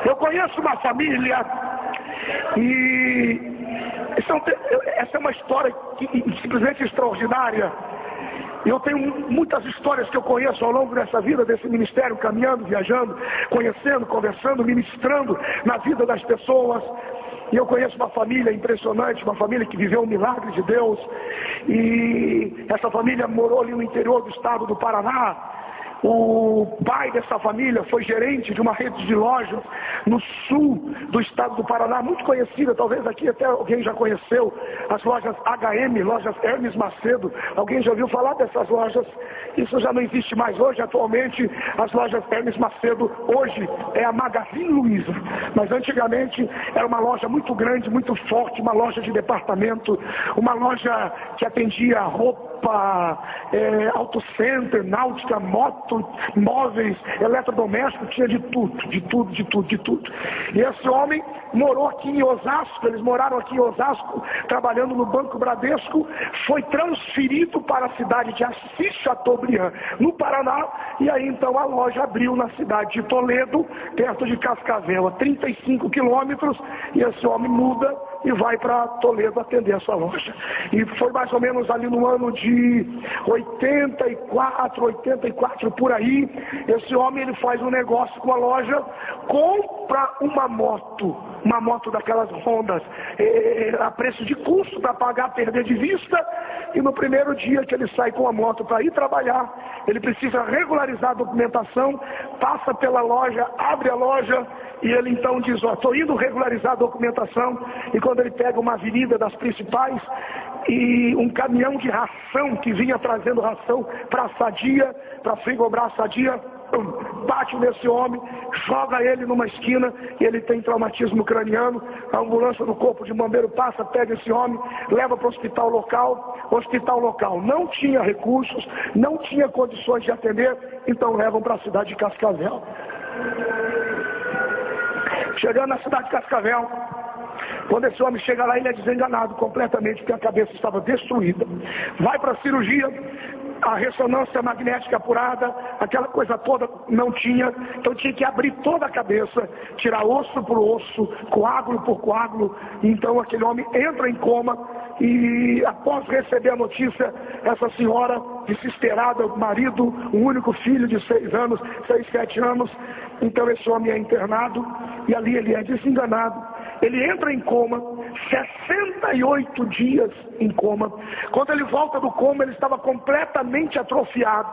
Eu conheço uma família e essa é uma história simplesmente extraordinária. Eu tenho muitas histórias que eu conheço ao longo dessa vida, desse ministério, caminhando, viajando, conhecendo, conversando, ministrando na vida das pessoas. E eu conheço uma família impressionante, uma família que viveu um milagre de Deus. E essa família morou ali no interior do estado do Paraná. O pai dessa família foi gerente de uma rede de lojas no sul do estado do Paraná, muito conhecida, talvez aqui até alguém já conheceu, as lojas HM, lojas Hermes Macedo. Alguém já ouviu falar dessas lojas? Isso já não existe mais hoje. Atualmente as lojas Hermes Macedo hoje é a Magazine Luiza, mas antigamente era uma loja muito grande, muito forte, uma loja de departamento, uma loja que atendia roupa, auto center, náutica, moto, móveis, eletrodomésticos, tinha de tudo. E esse homem morou aqui em Osasco, eles moraram aqui em Osasco, trabalhando no Banco Bradesco, foi transferido para a cidade de Assis Chateaubriand, no Paraná, e aí então a loja abriu na cidade de Toledo, perto de Cascavel, a 35 quilômetros, e esse homem muda e vai para Toledo atender essa loja. E foi mais ou menos ali no ano de 84 por aí, esse homem ele faz um negócio com a loja, compra uma moto daquelas Hondas, a preço de custo para pagar, perder de vista, e no primeiro dia que ele sai com a moto para ir trabalhar, ele precisa regularizar a documentação, passa pela loja, abre a loja, e ele então diz, estou indo regularizar a documentação, e quando ele pega uma avenida das principais, e um caminhão de ração, que vinha trazendo ração para a Sadia, para Frigobras Sadia, bate nesse homem, joga ele numa esquina, e ele tem traumatismo craniano. A ambulância do corpo de bombeiro passa, pega esse homem, leva para o hospital local. O hospital local não tinha recursos, não tinha condições de atender, então levam para a cidade de Cascavel. Chegando na cidade de Cascavel, quando esse homem chega lá, ele é desenganado completamente, porque a cabeça estava destruída. Vai para a cirurgia, a ressonância magnética apurada, aquela coisa toda não tinha, então tinha que abrir toda a cabeça, tirar osso por osso, coágulo por coágulo. Então aquele homem entra em coma, e após receber a notícia, essa senhora desesperada, o marido, um único filho de 6 anos, 6, 7 anos, então esse homem é internado, e ali ele é desenganado. Ele entra em coma, 68 dias em coma. Quando ele volta do coma, ele estava completamente atrofiado.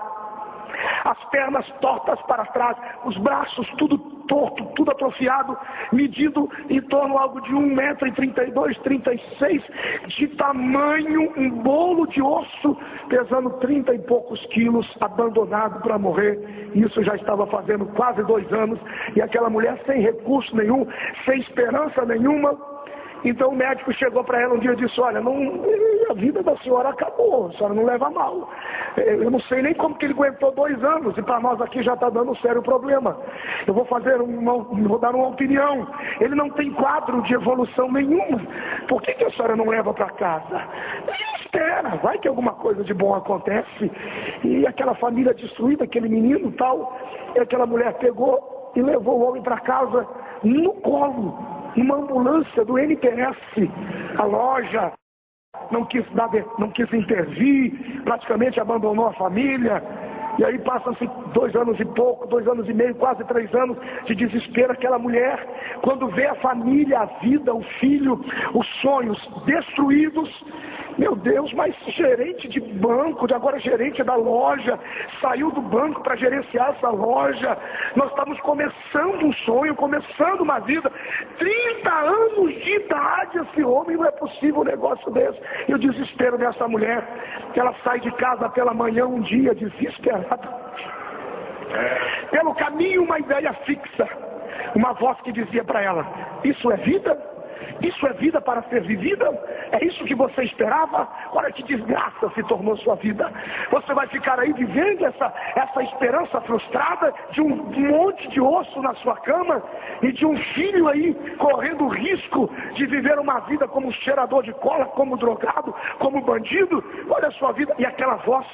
As pernas tortas para trás, os braços tudo torto, tudo atrofiado, medido em torno algo de 1,32 m, 36 de tamanho, um bolo de osso, pesando 30 e poucos quilos, abandonado para morrer. Isso já estava fazendo quase 2 anos, e aquela mulher sem recurso nenhum, sem esperança nenhuma. Então o médico chegou para ela um dia e disse, olha, a vida da senhora acabou, a senhora não leva mal. Eu não sei nem como que ele aguentou 2 anos, e para nós aqui já está dando um sério problema. Eu vou dar uma opinião. Ele não tem quadro de evolução nenhuma. Por que a senhora não leva para casa? Espera, vai que alguma coisa de bom acontece. E aquela família destruída, aquele menino tal, e aquela mulher pegou e levou o homem para casa no colo, numa ambulância do NPS. A loja não quis intervir, praticamente abandonou a família. E aí passam-se 2 anos e pouco, 2 anos e meio, quase 3 anos de desespero. Aquela mulher, quando vê a família, a vida, o filho, os sonhos destruídos, meu Deus, mas gerente de banco, de agora gerente da loja, saiu do banco para gerenciar essa loja. Nós estamos começando um sonho, começando uma vida. 30 anos de idade esse homem, não é possível um negócio desse. E o desespero dessa mulher, que ela sai de casa pela manhã um dia, desesperada. Pelo caminho uma ideia fixa, uma voz que dizia para ela, isso é vida? Isso é vida para ser vivida? É isso que você esperava? Olha que desgraça se tornou sua vida. Você vai ficar aí vivendo essa esperança frustrada de um monte de osso na sua cama e de um filho aí correndo o risco de viver uma vida como cheirador de cola, como drogado, como bandido. Olha a sua vida. E aquela voz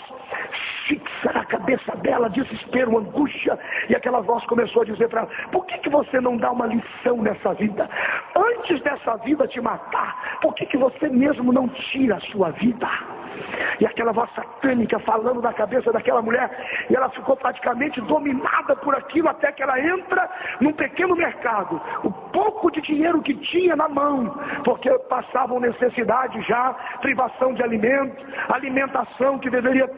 fixa na cabeça dela, desespero, angústia, e aquela voz começou a dizer para ela: por que você não dá uma lição nessa vida? Antes dessa vida te matar, por que você mesmo não tira a sua vida? E aquela voz satânica falando na cabeça daquela mulher, e ela ficou praticamente dominada por aquilo, até que ela entra num pequeno mercado, o pouco de dinheiro que tinha na mão, porque passavam necessidade já, privação de alimento, alimentação que deveria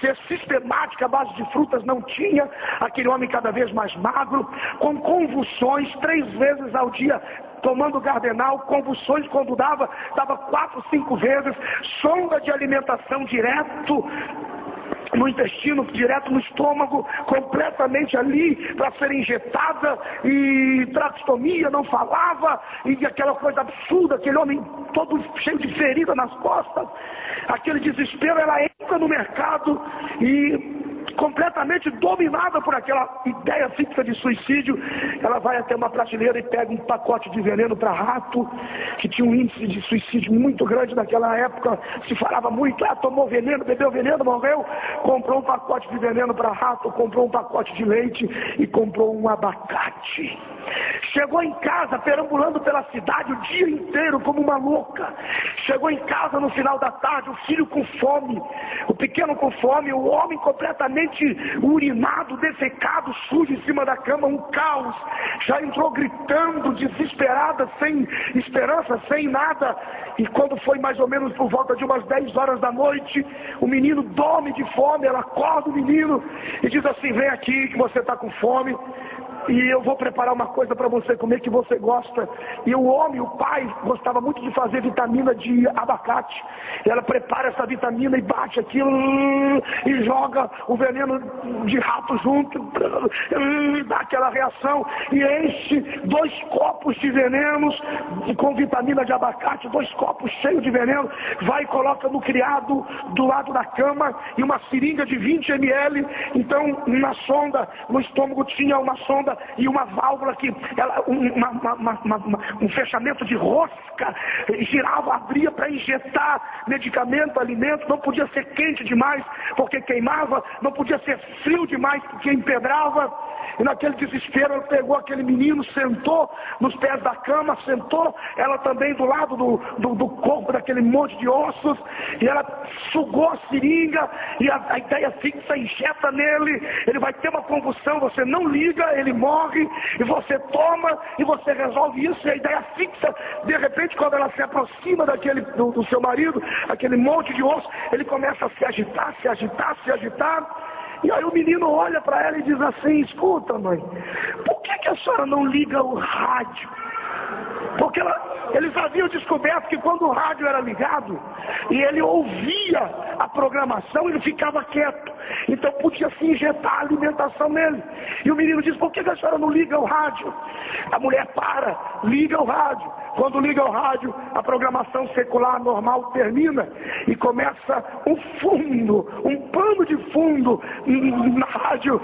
ser sistemática à base de frutas, não tinha, aquele homem cada vez mais magro, com convulsões 3 vezes ao dia, tomando Gardenal, convulsões quando dava 4, 5 vezes, sonda de alimentação direto no intestino, direto no estômago, completamente ali para ser injetada, e traqueostomia, não falava, e aquela coisa absurda, aquele homem todo cheio de ferida nas costas, aquele desespero. Ela entra no mercado e, completamente dominada por aquela ideia fixa de suicídio, ela vai até uma prateleira e pega um pacote de veneno para rato, que tinha um índice de suicídio muito grande naquela época, se falava muito, tomou veneno, bebeu veneno, morreu. Comprou um pacote de veneno para rato, comprou um pacote de leite e comprou um abacate. Chegou em casa perambulando pela cidade o dia inteiro como uma louca. Chegou em casa no final da tarde, o filho com fome, o pequeno com fome, o homem completamente urinado, defecado, sujo em cima da cama, um caos. Já entrou gritando, desesperada, sem esperança, sem nada. E quando foi mais ou menos por volta de umas 10 horas da noite, o menino dorme de fome. Ela acorda o menino e diz assim: vem aqui que você está com fome, e eu vou preparar uma coisa para você comer que você gosta. E o homem, o pai, gostava muito de fazer vitamina de abacate. E ela prepara essa vitamina e bate aquilo e joga o veneno de rato junto, dá aquela reação e enche 2 copos de venenos com vitamina de abacate, 2 copos cheios de veneno, vai e coloca no criado do lado da cama, e uma seringa de 20 ml. Então, na sonda, no estômago tinha uma sonda e uma válvula que um fechamento de rosca, girava, abria para injetar medicamento, alimento. Não podia ser quente demais porque queimava, não podia ser frio demais porque empedrava. E naquele desespero ela pegou aquele menino, sentou nos pés da cama, sentou ela também do lado do corpo daquele monte de ossos, e ela sugou a seringa, e a ideia fixa injeta nele, ele vai ter uma convulsão, você não liga, ele morre, e você toma, e você resolve isso. E a ideia fixa, de repente, quando ela se aproxima do seu marido, aquele monte de osso, ele começa a se agitar, se agitar, se agitar. E aí o menino olha para ela e diz assim: escuta, mãe, por que a senhora não liga o rádio? Porque eles haviam descoberto que quando o rádio era ligado e ele ouvia a programação, ele ficava quieto, então podia se injetar a alimentação nele. E o menino diz: por que a senhora não liga o rádio? A mulher liga o rádio. Quando liga o rádio, a programação secular normal termina e começa um pano de fundo na rádio.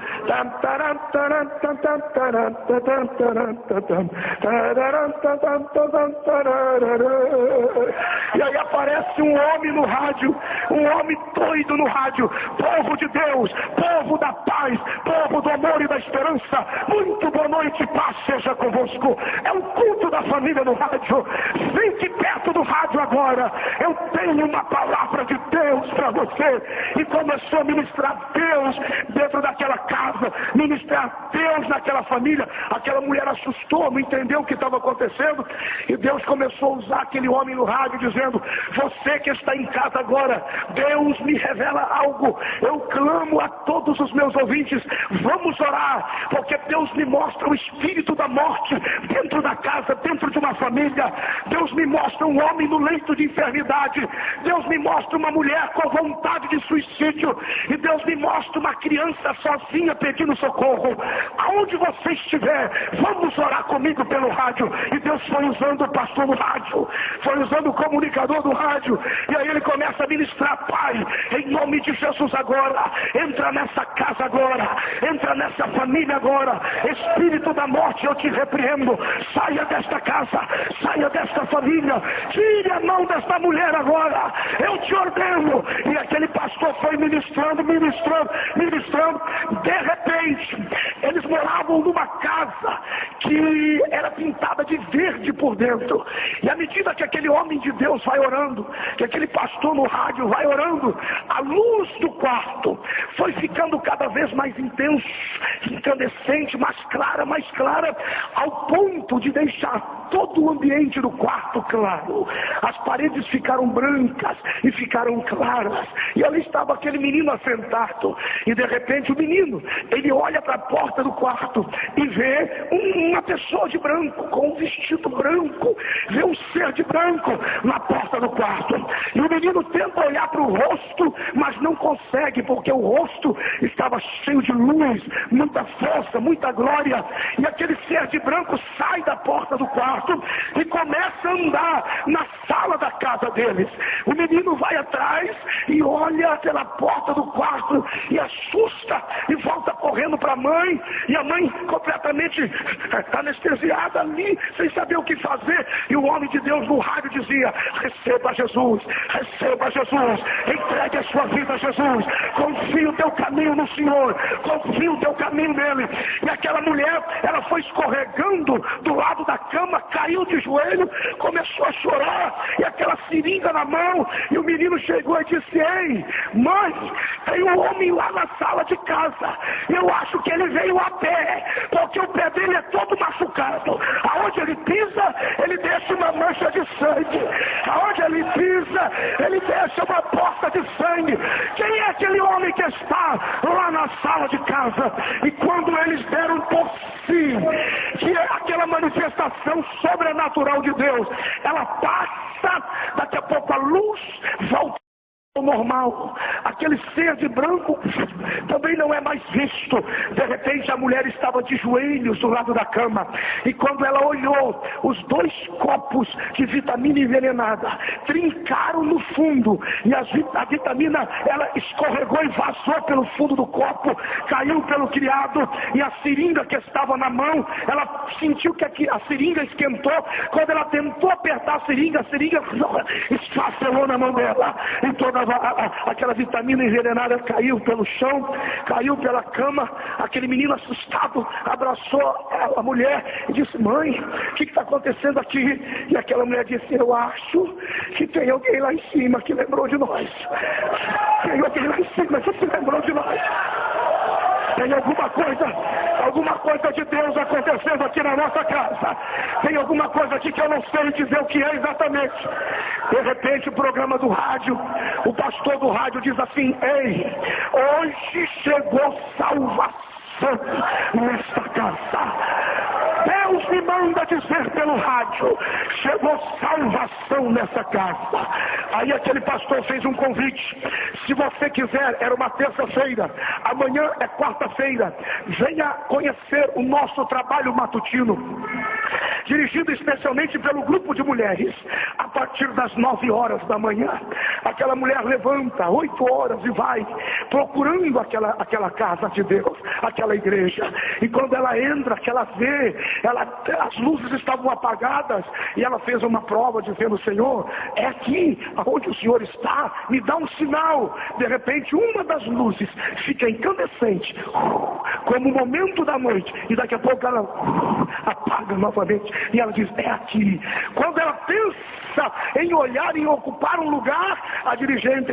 E aí aparece um homem no rádio, um homem doido no rádio: povo de Deus, povo da paz, povo do amor e da esperança, muito boa noite, paz seja convosco. É o culto da família no rádio. Fique perto do rádio agora, eu tenho uma palavra de Deus para você. E começou a ministrar Deus dentro daquela casa, ministrar Deus naquela família. Aquela mulher assustou, não entendeu o que estava acontecendo, e Deus começou a usar aquele homem no rádio dizendo: você que está em casa agora, Deus me revela algo, eu clamo a todos os meus ouvintes, vamos orar, porque Deus me mostra o espírito da morte dentro da casa, dentro de uma família. Deus me mostra um homem no leito de enfermidade. Deus me mostra uma mulher com vontade de suicídio. E Deus me mostra uma criança sozinha pedindo socorro. Aonde você estiver, vamos orar comigo pelo rádio. E Deus foi usando o pastor do rádio, foi usando o comunicador do rádio. E aí ele começa a ministrar: Pai, em nome de Jesus agora, entra nessa casa agora, entra nessa família agora. Espírito da morte, eu te repreendo. Saia desta casa, saia desta família, tire a mão desta mulher agora, eu te ordeno. E aquele pastor foi ministrando. De repente, eles moravam numa casa que era pintada de verde por dentro. E à medida que aquele homem de Deus vai orando, que aquele pastor no rádio vai orando, a luz do quarto foi ficando cada vez mais intenso, incandescente, mais clara, ao ponto de deixar todo o ambiente do quarto claro. As paredes ficaram brancas e ficaram claras. E ali estava aquele menino assentado. E de repente o menino, ele olha para a porta do quarto e vê uma pessoa de branco, com um vestido branco, vê um ser de branco na porta do quarto. E o menino tenta olhar para o rosto, mas não consegue, porque o rosto estava cheio de luz, muita força, muita glória. E aquele ser de branco sai da porta do quarto e começa a andar na sala da casa deles. O menino vai atrás e olha pela porta do quarto e assusta e volta correndo para a mãe. E a mãe completamente anestesiada ali, sem saber o que fazer. E o homem de Deus no rádio dizia: receba Jesus, entregue a sua vida a Jesus, confie o teu caminho no Senhor, confie o teu caminho nele. E aquela mulher, ela foi escorregando do lado da cama, caiu de joelho, começou a chorar, e aquela seringa na mão. E o menino chegou e disse: ei, mãe, tem um homem lá na sala de casa, eu acho que ele veio a pé, porque o pé dele é todo machucado. Aonde ele pisa, ele deixa uma mancha de sangue. Aonde ele pisa, ele deixa uma poça de sangue. Quem é aquele homem que está lá na sala de casa? E quando eles deram por si, que é aquela manifestação sobrenatural de Deus, ela passa, daqui a pouco a luz volta ao normal. Aquele ser de branco também não é mais visto. De repente a mulher estava de joelhos do lado da cama, e quando ela olhou, os 2 copos de vitamina envenenada trincaram no fundo, e a vitamina, ela escorregou e vazou pelo fundo do copo, caiu pelo criado. E a seringa que estava na mão, ela sentiu que a seringa esquentou. Quando ela tentou apertar a seringa esfacelou na mão dela, e toda aquela vitamina envenenada caiu pelo chão, caiu pela cama. Aquele menino assustado abraçou a mulher e disse: mãe, o que está acontecendo aqui? E aquela mulher disse: eu acho que tem alguém lá em cima que lembrou de nós. Tem alguém lá em cima que se lembrou de nós. Tem alguma coisa de Deus acontecendo aqui na nossa casa. Tem alguma coisa aqui que eu não sei dizer o que é exatamente. De repente o programa do rádio, o pastor do rádio diz assim: ei, hoje chegou salvação nesta casa. Deus me manda dizer pelo rádio: chegou salvação nessa casa. Aí aquele pastor fez um convite: se você quiser, era uma terça-feira, amanhã é quarta-feira, venha conhecer o nosso trabalho matutino, dirigido especialmente pelo grupo de mulheres, a partir das 9 horas da manhã. Aquela mulher levanta 8 horas e vai procurando aquela casa de Deus, aquela igreja. E quando ela entra, que ela vê, as luzes estavam apagadas, e ela fez uma prova dizendo: Senhor, é aqui onde o Senhor está, me dá um sinal. De repente uma das luzes fica incandescente, como o momento da noite, e daqui a pouco ela apaga novamente, e ela diz: é aqui. Quando ela pensa em olhar e ocupar um lugar, a dirigente,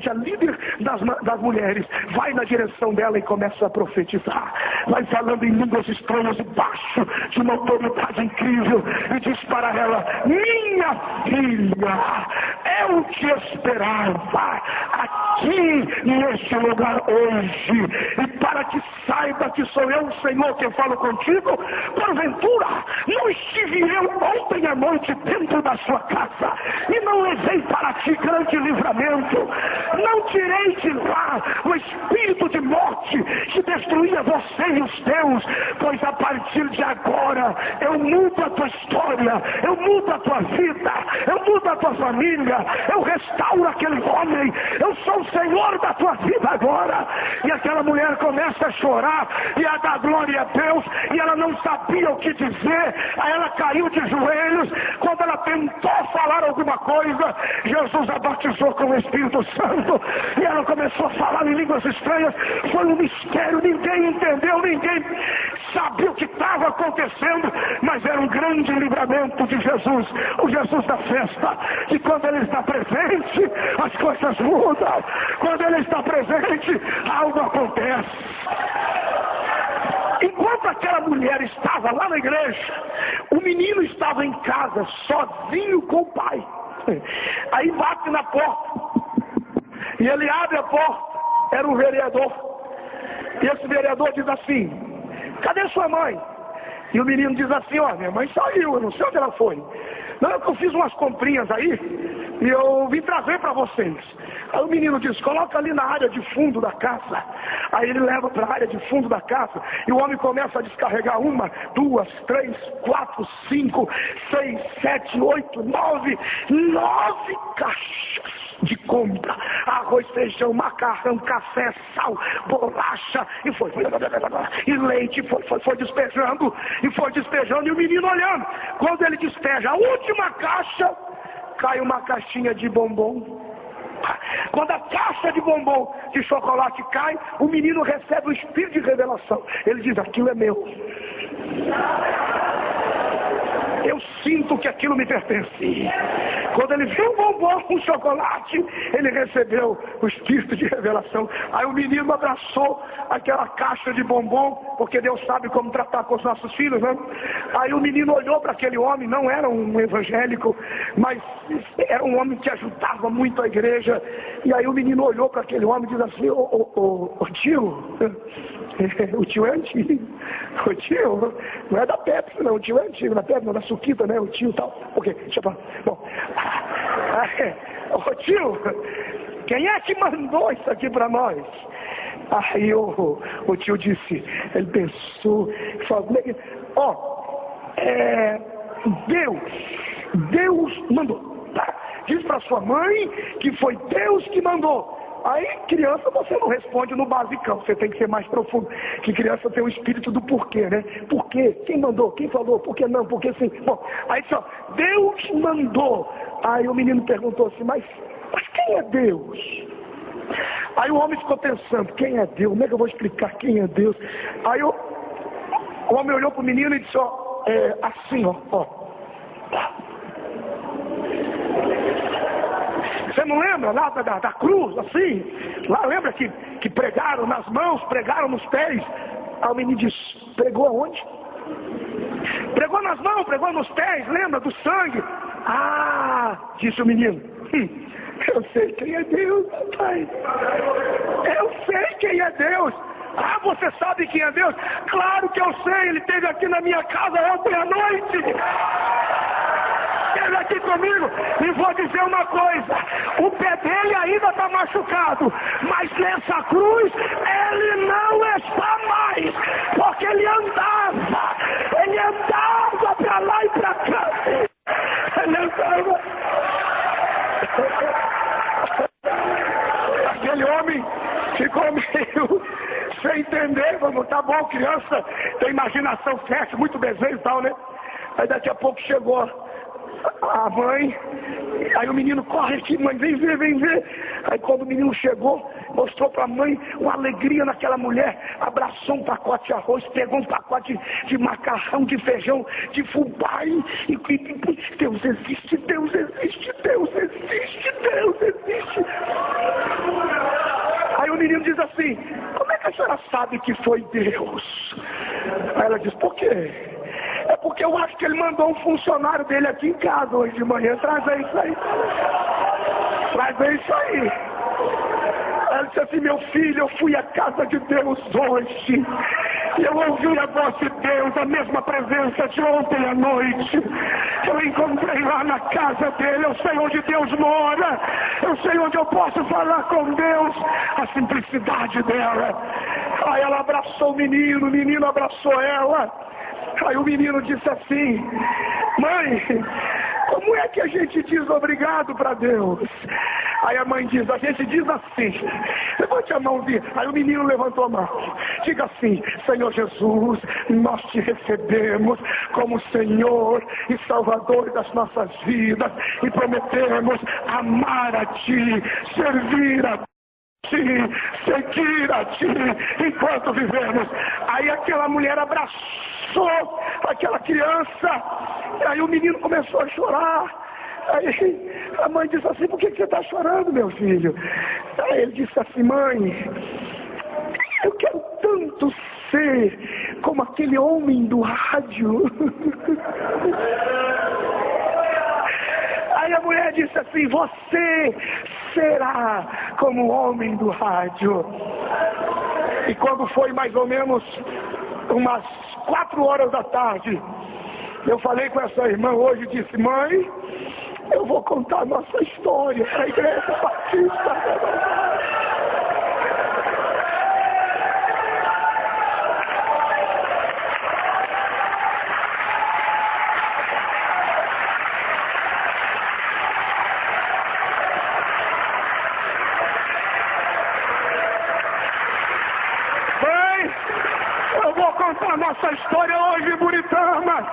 a líder das mulheres, vai na direção dela e começa a profetizar, vai falando em línguas estranhas debaixo de uma autoridade incrível, e diz para ela: minha filha, eu te esperava aqui neste lugar hoje, e para que saiba que sou eu, Senhor, que falo contigo. Porventura, não estive eu ontem à noite dentro da sua casa, e não levei para ti grande livramento, não tirei de lá o espírito de morte que destruía você e os teus, pois a partir de agora eu mudo a tua história, eu mudo a tua vida, eu mudo a tua família, eu restauro aquele homem, eu sou o Senhor da tua vida agora. E aquela mulher começa a chorar e a dar glória a Deus, e ela não sabia o que dizer, aí ela caiu de joelhos. Quando ela tentou falar alguma coisa, Jesus a batizou com o Espírito Santo, e ela começou a falar em línguas estranhas. Foi um mistério, ninguém entendeu, ninguém sabia o que estava acontecendo, mas era um grande livramento de Jesus, o Jesus da festa, que quando ele está presente, as coisas mudam. Quando ele está presente, algo acontece. Enquanto aquela mulher estava lá na igreja, o menino estava em casa, sozinho com o pai. Aí bate na porta, e ele abre a porta. Era um vereador, e esse vereador diz assim: cadê sua mãe? E o menino diz assim: ó, minha mãe saiu, eu não sei onde ela foi. Não, é que eu fiz umas comprinhas aí, e eu vim trazer para vocês. Aí o menino diz: coloca ali na área de fundo da casa. Aí ele leva para a área de fundo da casa, e o homem começa a descarregar 1, 2, 3, 4, 5, 6, 7, 8, 9 caixas de compra: arroz, feijão, macarrão, café, sal, bolacha, e foi, e leite, foi despejando, e o menino olhando. Quando ele despeja a última caixa, cai uma caixinha de bombom. Quando a caixa de bombom de chocolate cai, o menino recebe o espírito de revelação. Ele diz: aquilo é meu. Eu sinto que aquilo me pertence. Quando ele viu o bombom com chocolate, ele recebeu o espírito de revelação. Aí o menino abraçou aquela caixa de bombom, porque Deus sabe como tratar com os nossos filhos, né? Aí o menino olhou para aquele homem, não era um evangélico, mas era um homem que ajudava muito a igreja. E aí o menino olhou para aquele homem e diz assim: ô tio, o tio é antigo. O tio, não é da Pepsi não, o tio é antigo, da Pepsi não, da Suquita, né, o tio e tal. Ok, deixa eu falar. Bom, ô tio, quem é que mandou isso aqui para nós? Aí o tio disse, ele pensou, falou: Deus mandou, tá? Diz para sua mãe que foi Deus que mandou. Aí, criança, você não responde no basicão, você tem que ser mais profundo. Que criança tem o espírito do porquê, né? Por quê? Quem mandou? Quem falou? Por que não? Por que sim? Bom, aí só, Deus mandou. Aí o menino perguntou assim: mas quem é Deus? Aí o homem ficou pensando: quem é Deus? Como é que eu vou explicar quem é Deus? Aí o homem olhou para o menino e disse: assim, ó. Você não lembra lá da cruz, assim? Lá lembra que pregaram nas mãos, pregaram nos pés? Aí o menino disse: pregou aonde? Pregou nas mãos, pregou nos pés, lembra do sangue? Ah, disse o menino: eu sei quem é Deus, papai. Eu sei quem é Deus. Ah, você sabe quem é Deus? Claro que eu sei, ele esteve aqui na minha casa ontem à noite. Esteve aqui comigo, e vou dizer uma coisa: o pé dele ainda está machucado, mas nessa cruz ele não está mais, porque ele andava para lá e para cá, ele andava. Aquele homem ficou meio sem entender. Vamos, tá bom, criança tem imaginação fértil, muito desenho e tal, né? Aí daqui a pouco chegou a mãe, aí o menino corre aqui: mãe, vem ver. Aí quando o menino chegou, mostrou para a mãe uma alegria naquela mulher, abraçou um pacote de arroz, pegou um pacote de macarrão, de feijão, de fubá, e Deus existe, Deus existe, Deus existe, Deus existe. Aí o menino diz assim: como é que a senhora sabe que foi Deus? Aí ela diz: por quê? É porque eu acho que ele mandou um funcionário dele aqui em casa hoje de manhã trazer isso aí. Mas é isso aí. Ela disse assim: meu filho, eu fui à casa de Deus hoje. E eu ouvi a voz de Deus, a mesma presença de ontem à noite. Eu encontrei lá na casa dele. Eu sei onde Deus mora. Eu sei onde eu posso falar com Deus. A simplicidade dela. Aí ela abraçou o menino abraçou ela. Aí o menino disse assim: mãe, como é que a gente diz obrigado para Deus? Aí a mãe diz: a gente diz assim. Levante a mãozinha. Aí o menino levantou a mão. Diga assim: Senhor Jesus, nós te recebemos como Senhor e Salvador das nossas vidas e prometemos amar a Ti, servir a Ti, seguir a Ti enquanto vivemos. Aí aquela mulher abraçou aquela criança. E aí o menino começou a chorar. Aí a mãe disse assim: por que você está chorando, meu filho? Aí ele disse assim: mãe, eu quero tanto ser como aquele homem do rádio. Aí a mulher disse assim: você será como o homem do rádio. E quando foi mais ou menos umas 4 horas da tarde, eu falei com essa irmã hoje e disse: mãe, eu vou contar a nossa história para a Igreja Batista. A nossa história hoje em Buritama,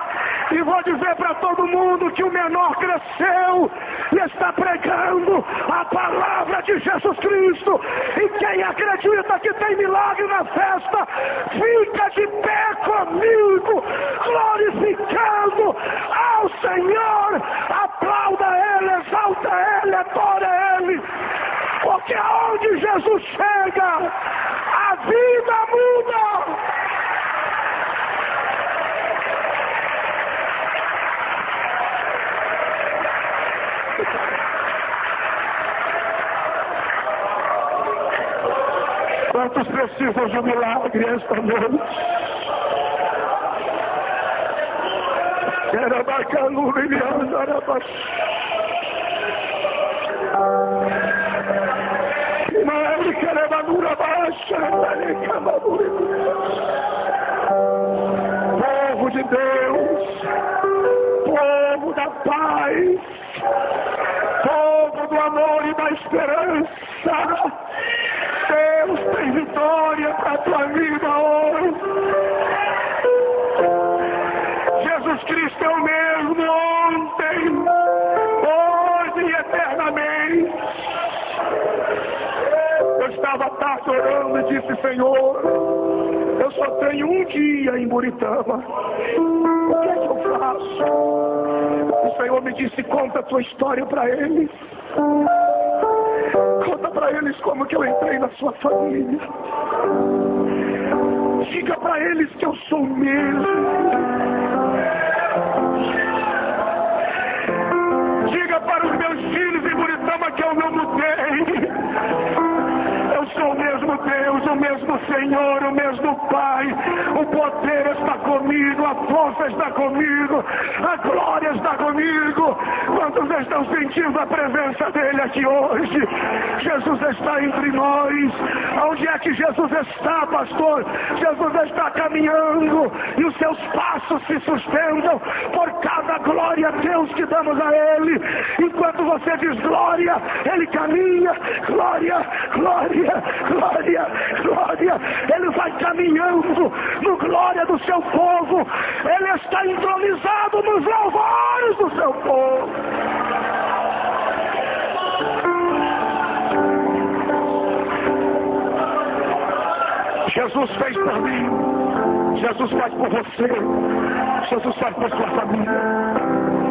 e vou dizer para todo mundo que o menor cresceu e está pregando a palavra de Jesus Cristo, e quem acredita que tem milagre na festa, fica de pé comigo, glorificando ao Senhor. Aplauda Ele, exalta Ele, adora Ele, porque aonde Jesus chega, a vida muda. Quantos precisam de um milagre esta noite? Era bacana, era povo de Deus, povo da paz, povo do amor e da esperança. Deus tem vitória para a tua vida hoje. Jesus Cristo é o mesmo ontem, hoje e eternamente. Eu estava tarde orando e disse: Senhor, eu só tenho um dia em Buritama. O que é que eu faço? O Senhor me disse: conta a tua história para eles. Conta para eles como que eu entrei na sua família. Diga para eles que eu sou mesmo. Diga para os meus filhos em Buritama que eu não mudei. Eu sou o mesmo Deus, o mesmo Senhor, o mesmo Pai. O poder está comigo, a força está comigo, a glória está comigo. Quantos estão sentindo a presença dele aqui hoje? Jesus está entre nós. Onde é que Jesus está, pastor? Jesus está caminhando e os seus passos se sustentam por cada glória a Deus que damos a ele. Enquanto você diz glória, ele caminha. Glória, glória, glória, glória. Ele vai caminhando no glória do seu povo. Ele está entronizado nos louvores do seu povo. Jesus fez por mim. Jesus faz por você. Jesus faz por sua família.